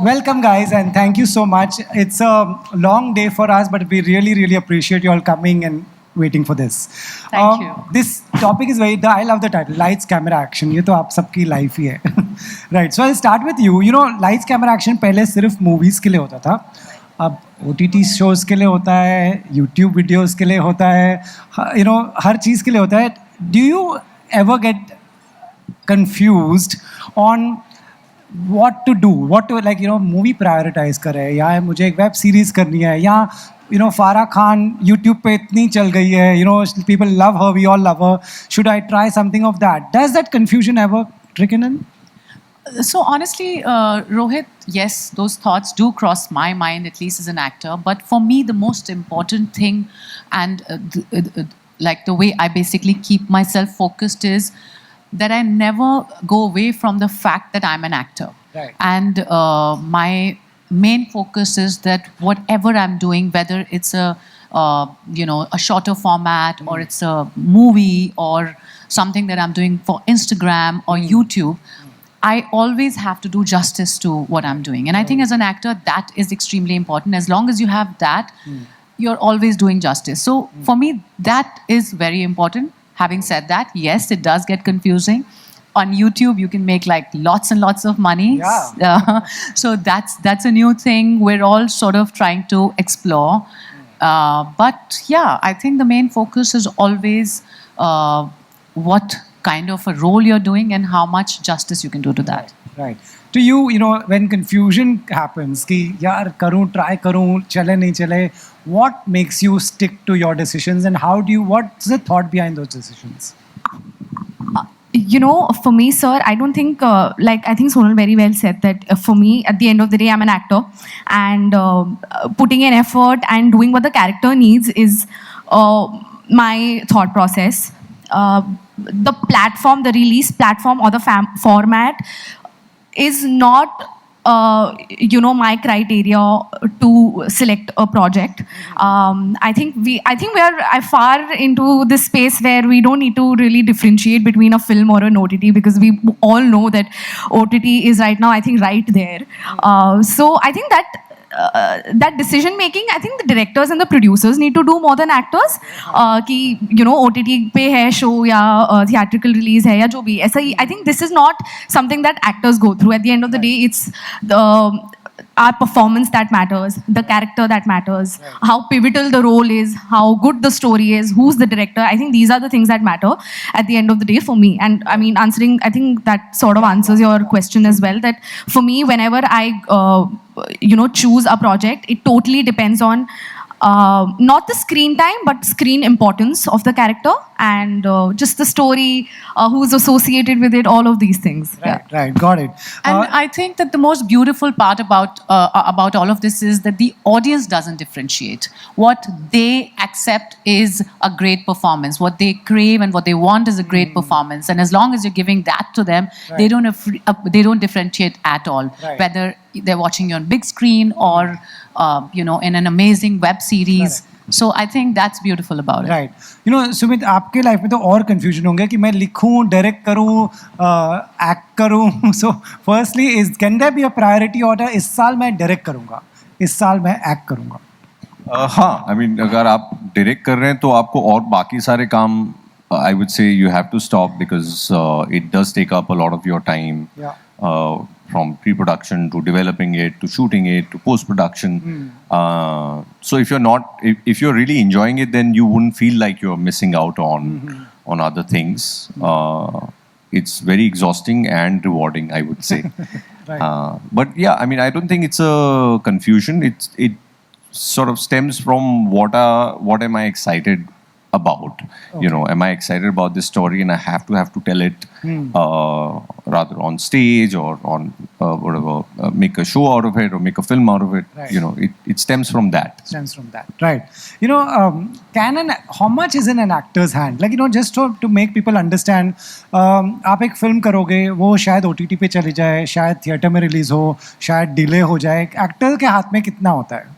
Welcome, guys, and thank you so much. It's a long day for us, but we really, really appreciate you all coming and waiting for this. Thank you. This topic is very. I love the title, lights, camera, action. ये तो आप सबकी life ही है, right? So I'll start with you. You know, lights, camera, action पहले सिर्फ movies के लिए होता था. अब OTT shows के लिए होता है, YouTube videos के लिए होता है, you know, हर चीज़ के लिए होता है. Do you ever get confused on what to do, what to, like, you know, movie prioritize करे, या मुझे एक वेब सीरीज करनी है, या you know, फारा खान YouTube पे इतनी चल गई है, you know, people love her, we all love her, should I try something of that? Does that confusion ever trickle in? So honestly, Rohit, yes, those thoughts do cross my mind, at least as an actor. But for me, the most important thing, and like the way I basically keep myself focused, is that I never go away from the fact that I'm an actor. Right. And my main focus is that whatever I'm doing, whether it's a a shorter format, or it's a movie, or something that I'm doing for Instagram or YouTube, I always have to do justice to what I'm doing. And I think as an actor, that is extremely important. As long as you have that, you're always doing justice. So for me, that is very important. Having said that, yes, it does get confusing. On YouTube, you can make like lots and lots of money. Yeah. So that's a new thing. We're all sort of trying to explore. But yeah, I think the main focus is always what kind of a role you're doing and how much justice you can do to that. Right. To you, you know, when confusion happens, कि यार करूँ, try करूँ, चले नहीं चले, what makes you stick to your decisions, and how do you, what's the thought behind those decisions? You know, for me, sir, I don't think, like I think Sonal very well said that for me, at the end of the day, I'm an actor, and putting in effort and doing what the character needs is my thought process. The platform, the release platform or the format is not my criteria to select a project. I think we are far into this space where we don't need to really differentiate between a film or an OTT, because we all know that OTT is right now, I think, right there. So I think that decision making, I think the directors and the producers need to do more than actors. कि OTT पे है show या theatrical release है या जो भी ऐसा ही. I think this is not something that actors go through. At the end of the day, it's our performance that matters, the character that matters, how pivotal the role is, how good the story is, who's the director. I think these are the things that matter at the end of the day for me. And I mean, I think that sort of answers your question as well, that for me, whenever I choose a project, it totally depends on not the screen time, but screen importance of the character, and just the story, who's associated with it, all of these things. Right, got it. And I think that the most beautiful part about all of this is that the audience doesn't differentiate. What they accept is a great performance. What they crave and what they want is a great performance. And as long as you're giving that to them, they don't differentiate at all. Right. Whether they're watching you on big screen or in an amazing web series. Correct. So I think that's beautiful about it. Right. You know, Sumit, आपके life में तो और confusion होंगे कि मैं लिखूं, direct करूं, act करूं. So firstly, can there be a priority order? इस साल मैं डायरेक्ट करूंगा, इस साल मैं एक्ट करूंगा. हाँ, I mean, अगर आप डायरेक्ट कर रहे हैं तो आपको और बाकी सारे काम, I would say you have to stop, because it does take up a lot of your time. Yeah. From pre-production to developing it, to shooting it, to post-production. So if you're really enjoying it, then you wouldn't feel like you're missing out on other things. It's very exhausting and rewarding, I would say. Right. But yeah, I mean, I don't think it's a confusion. It sort of stems from what am I excited about? Okay. Am I excited about this story and I have to tell it rather on stage or on whatever, make a show out of it or make a film out of it. Right. It stems from that. Stems from that, right? How much is in an actor's hand? Like, just to make people understand, आप एक film करोगे, वो शायद OTT पे चली जाए, शायद theatre में रिलीज हो, शायद डिले हो जाए. एक्टर के हाथ में कितना होता है?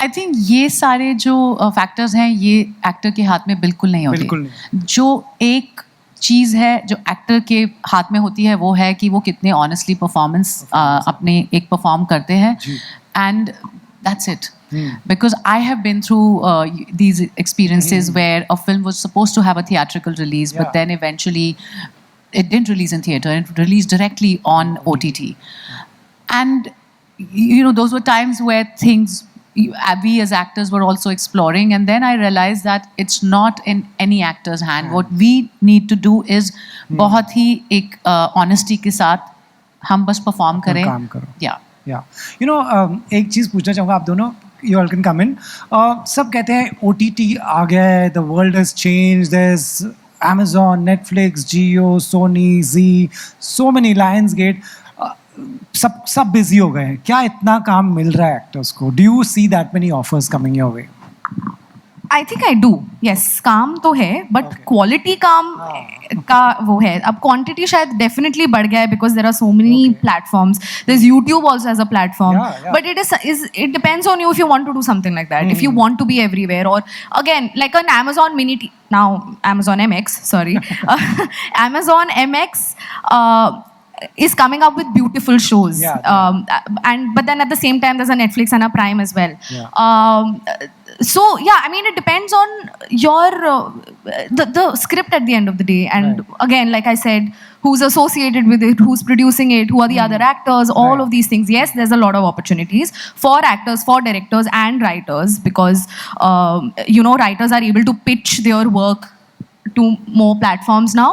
आई थिंक ये सारे जो फैक्टर्स हैं, ये एक्टर के हाथ में बिल्कुल नहीं होते. बिल्कुल नहीं. जो एक चीज़ है जो एक्टर के हाथ में होती है वो है कि वो कितने ऑनेस्टली परफॉर्मेंस अपने एक परफॉर्म करते हैं and that's it. Because I have been through these experiences where a film was supposed to have a theatrical release, but then eventually it didn't release in theater. It released directly on OTT. And, you know, those were times where things, we as actors were also exploring. And then I realized that it's not in any actor's hand. What we need to do is बहुत ही एक honesty के साथ हम बस perform करें. काम करो. Yeah. Yeah. You know, एक चीज़ पूछना चाहूँगा आप दोनों. You all can come in. सब कहते हैं OTT आ गया है, the world has changed, there's Amazon, Netflix, Jio, Sony, Zee, so many, Lionsgate. सब busy हो गए हैं. क्या इतना काम मिल रहा है एक्टर्स को? Do you see that many offers coming your way? I think I do. Yes, काम तो है, but quality काम का वो है. अब quantity शायद definitely बढ़ गया है because there are so many platforms. There's YouTube also as a platform. Yeah. But it depends on you if you want to do something like that. If you want to be everywhere, or again like an Amazon now Amazon MX, sorry, Amazon MX. Is coming up with beautiful shows, but then at the same time there's a Netflix and a Prime as well. So yeah, I mean it depends on your the script at the end of the day, and again like I said, who's associated with it, who's producing it, who are the other actors, all of these things. Yes, there's a lot of opportunities for actors, for directors and writers, because you know, writers are able to pitch their work to more platforms now.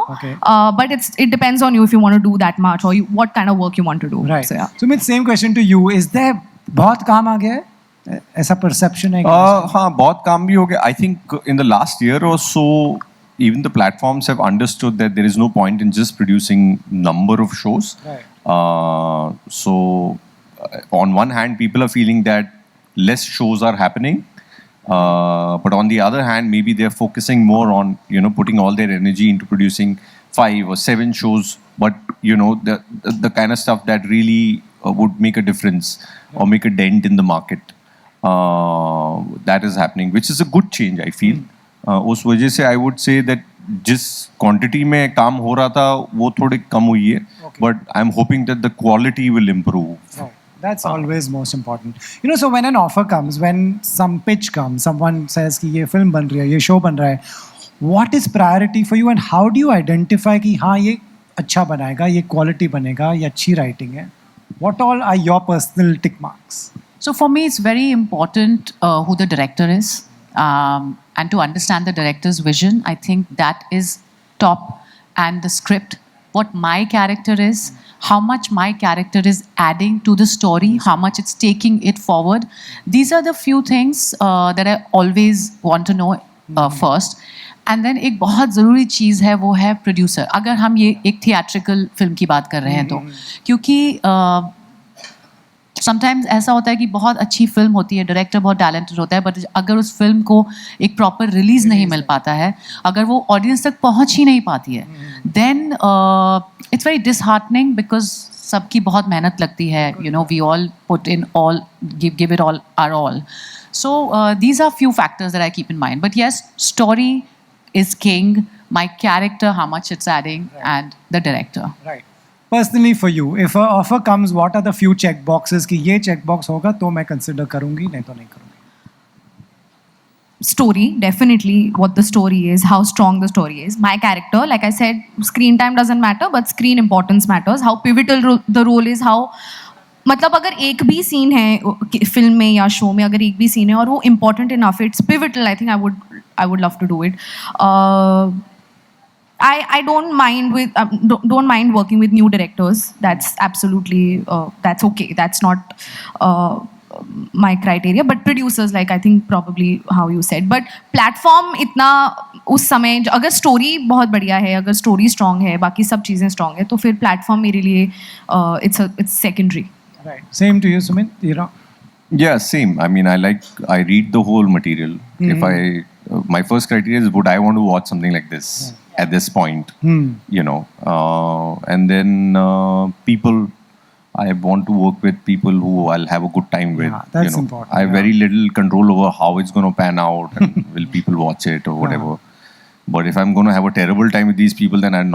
But it depends on you if you want to do that much, or what kind of work you want to do. Right. So, yeah. Sumit, same question to you. Is there बहुत काम आ गया है? ऐसा perception है? हाँ, बहुत काम भी हो गया. I think in the last year or so, even the platforms have understood that there is no point in just producing number of shows. Right. So on one hand, people are feeling that less shows are happening. But on the other hand, maybe they're focusing more on, you know, putting all their energy into producing 5 or 7 shows, but you know, the kind of stuff that really would make a difference or make a dent in the market. That is happening, which is a good change, I feel. उस वजह से I would say that जिस quantity में काम हो रहा था वो थोड़ी कम हुई है, but I'm hoping that the quality will improve. Right. That's always most important. You know, so when an offer comes, when some pitch comes, someone says कि ये film बन रही है, ये show बन रहा है, what is priority for you and how do you identify कि हाँ ये अच्छा बनाएगा, ये quality बनेगा, ये अच्छी writing है? What all are your personal tick marks? So for me, it's very important who the director is, and to understand the director's vision. I think that is top, and the script, what my character is, how much my character is adding to the story, how much it's taking it forward. These are the few things that I always want to know first. And then एक बहुत ज़रूरी चीज़ है वो है producer. अगर हम ये एक theatrical film की बात कर रहे हैं तो, क्योंकि समटाइम्स ऐसा होता है कि बहुत अच्छी फिल्म होती है, डायरेक्टर बहुत टैलेंटेड होता है, बट अगर उस फिल्म को एक प्रॉपर रिलीज नहीं मिल पाता है, अगर वो ऑडियंस तक पहुंच ही नहीं पाती है, then it's very disheartening because सबकी बहुत मेहनत लगती है, you know, we all put in all, give it our all ऑल. So these are few factors that I keep in mind, but yes, story is king, my character, how much it's adding, and the director. Right. Personally for you, if an offer comes, what are the few check boxes कि ये check box होगा तो मैं consider करूँगी, नहीं तो नहीं करूँगी? Story, definitely what the story is, how strong the story is. My character, like I said, screen time doesn't matter, but screen importance matters. How pivotal the role is, how मतलब अगर एक भी scene है film में या show में, अगर एक भी सीन है और वो important enough, it's pivotal, I think I would love to do it. I don't mind working with new directors. That's absolutely that's okay. That's not my criteria. But producers, like I think probably how you said. But platform इतना उस समय अगर story बहुत बढ़िया है, अगर story strong है, बाकी सब चीजें strong है, तो फिर platform मेरे लिए it's secondary. Right. Same to you, Sumit. You know. Yeah, same. I mean, I read the whole material. If my first criteria is, would I want to watch something like this at this point? You know, and then people, I want to work with people who I'll have a good time with. Yeah, that's you know. important. I have very little control over how it's going to pan out and will people watch it or whatever. But if I'm going to have a terrible time with these people, then I'd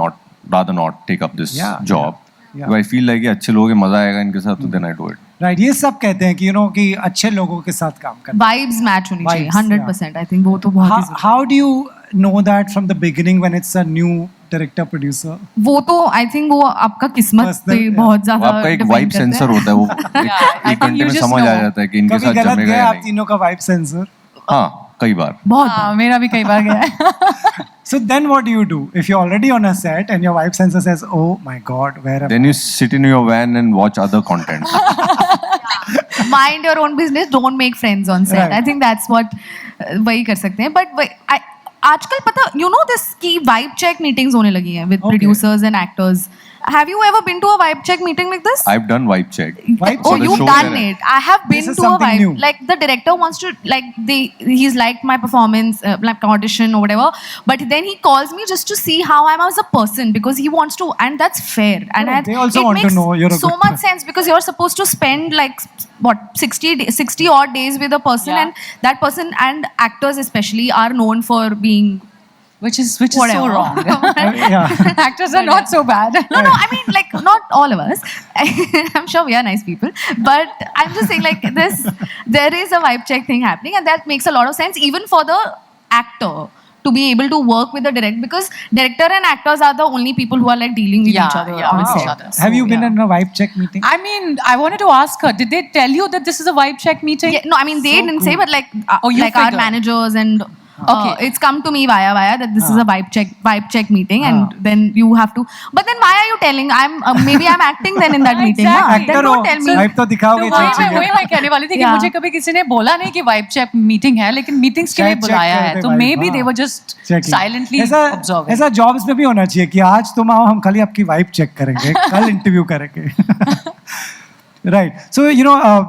rather not take up this Yeah, job. yeah. If I feel like ये अच्छे लोग हैं, मजा आएगा इनके साथ, तो then I do it. Right, ये सब कहते हैं कि कि अच्छे लोगों के साथ काम करना. Vibes match होनी चाहिए, Vibes, 100%. I think वो तो बहुत ही जरूरी How do you know that from the beginning when it's a new director producer? वो तो आई थिंक वो आपका किस्मत Personal, पे yeah. बहुत वो ज्यादा आपका एक depend वाइब करता है। सेंसर होता है, वो I एक think घंटे you में just समझ आ know. जाता है कि इनके कभी साथ गलत जमेगा गया या आप नहीं. तीनों का वाइब सेंसर? हाँ, कई बार. बहुत हाँ, मेरा भी कई बार गया है. So then what do you do if you're already on a set and your vibe sensor says, oh my god, where am Then you sit in your van and watch other content. mind your own business, don't make friends on set. Right. I think that's what वही कर सकते हैं. But आजकल पता you know this की vibe check meetings होने लगी हैं with Okay. producers and actors. Have you ever been to a vibe check meeting like this? I've done vibe check. Vibe Oh, check? you've show done where I- it. I have been This is to a something vibe. new. Like the director wants to he's liked my performance, like audition or whatever. But then he calls me just to see how I'm as a person because he wants to, and that's fair. And Correct. They also it want to makes know you're a so good much sense because you're supposed to spend like what 60 odd days with a person, Yeah. and that person and actors especially are known for being Which is so whatever. wrong. yeah. Actors are not so bad. No, I mean, like, not all of us. I'm sure we are nice people. But I'm just saying, like, there is a vibe check thing happening, and that makes a lot of sense, even for the actor to be able to work with the director, because director and actors are the only people who are, like, dealing with Yeah, each other yeah, on with set. each other. Have you been yeah. in a vibe check meeting? I mean, I wanted to ask her, did they tell you that this is a vibe check meeting? Yeah, no, I mean, they So didn't cool. say, but, like, Oh, you like our figured. managers and... Okay. It's come to me via that this is a vibe check meeting, and then you have to. But then why are you telling? Maybe I'm acting then in that meeting. Exactly. Na? Actor Then हो, don't tell me. vibe तो दिखाओगे तो check वही मैं कहने वाली थी कि Yeah. मुझे कभी किसी ने बोला नहीं कि वाइब चेक मीटिंग है, लेकिन मीटिंग्स के लिए Check बुलाया करते है, तो vibe, मे बी हाँ. दे वर जस्ट Checking. साइलेंटली ऐसा ऑब्जर्विंग. ऐसा जॉब्स में भी होना चाहिए कि आज तुम आओ, हम खाली आपकी वाइब चेक करेंगे, कल इंटरव्यू करेंगे. Right. So,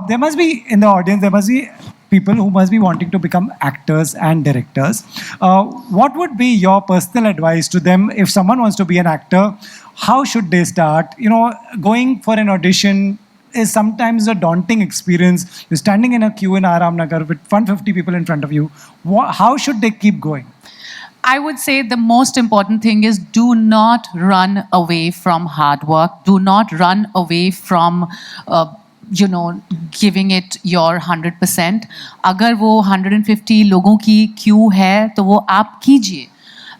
there must be, in the audience, there must be people who must be wanting to become actors and directors. What would be your personal advice to them if someone wants to be an actor? How should they start? Going for an audition is sometimes a daunting experience. You're standing in a queue in Aram Nagar with 150 people in front of you. How should they keep going? I would say the most important thing is do not run away from hard work. Do not run away from, giving it your 100%. अगर वो 150 लोगों की queue है, तो वो आप कीजिए.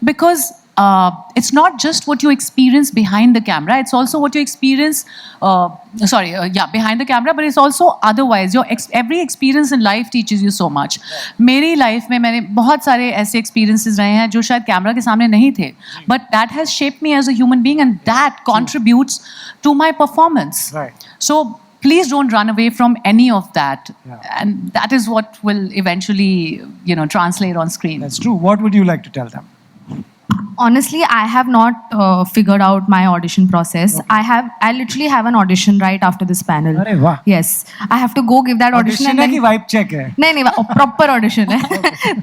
Because it's not just what you experience behind the camera, it's also what you experience, behind the camera, but it's also otherwise. Every experience in life teaches you so much. मेरी life में मैंने बहुत सारे ऐसे experiences रहे हैं जो शायद कैमरा के सामने नहीं थे, but that has shaped me as a human being, and that contributes to my performance. Right. So please don't run away from any of that. Yeah. And that is what will eventually, translate on screen. That's true. What would you like to tell them? Honestly, I have not figured out my audition process. I literally have an audition right after this panel. अरे वाह. Yes, I have to go give that audition, Audition and है then कि vibe check है? नहीं proper audition है.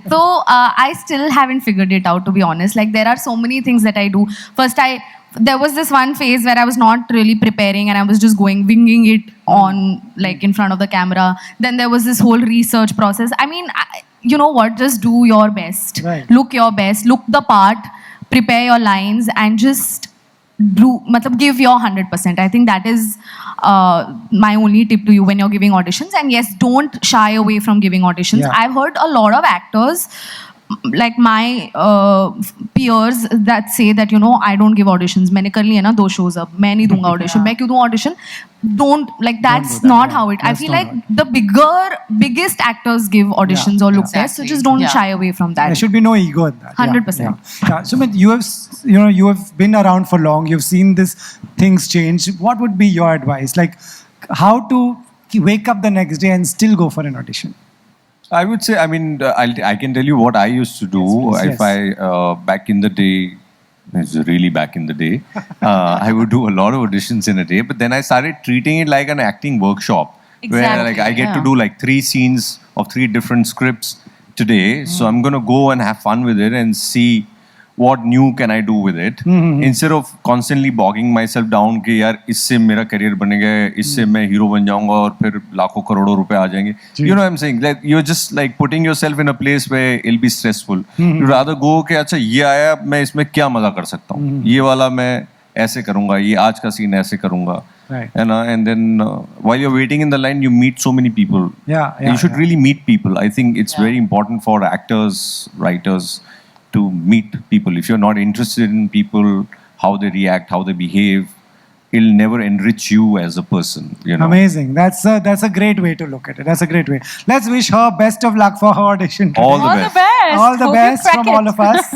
So I still haven't figured it out, to be honest. Like, there are so many things that I do. First, there was this one phase where I was not really preparing and I was just winging it on, like, in front of the camera. Then there was this whole research process. I mean, you know what? Just do your best. Right. Look your best. Look the part. Prepare your lines and just give your 100%. I think that is my only tip to you when you're giving auditions. And yes, don't shy away from giving auditions. Yeah. I've heard a lot of actors, like my peers, that say that I don't give auditions. मैंने कर लिए ना 2 shows अब, मैं नहीं दूंगा audition. मैं क्यों दूँ audition? Don't, like, that's do that, not yeah. how it. I That's feel not like the biggest actors give auditions or look tests, so Exactly. just don't Yeah. shy away from that. There should be no ego in that. 100%. Yeah. Sumit, you have been around for long. You've seen this things change. What would be your advice? Like, how to wake up the next day and still go for an audition? I would say, I can tell you what I used to do. Yes, If I, back in the day, it's really back in the day, I would do a lot of auditions in a day, but then I started treating it like an acting workshop. Where, Exactly, like, I get to yeah. do like 3 scenes of 3 different scripts today. So I'm going to go and have fun with it and see what new can I do with it, instead of constantly bogging myself down कि यार इससे मेरा career बनेगा, इससे मैं hero बन जाऊंगा और फिर लाखों करोड़ों रुपए आ जाएंगे. You know what I'm saying? Like you're just like putting yourself in a place where it'll be stressful. You rather go कि अच्छा ये आया, मैं इसमें क्या मजा कर सकता हूँ, ये वाला मैं ऐसे करूँगा, ये आज का scene ऐसे करूँगा. Right. And then while you're waiting in the line, you meet so many people. Yeah, You should really meet people. I think it's very important for actors, writers to meet people. If you're not interested in people, how they react, how they behave, it'll never enrich you as a person. You know. Amazing. That's a great way to look at it. That's a great way. Let's wish her best of luck for her audition today. All the All best. the best. All the Hope you best crack from it. all of us.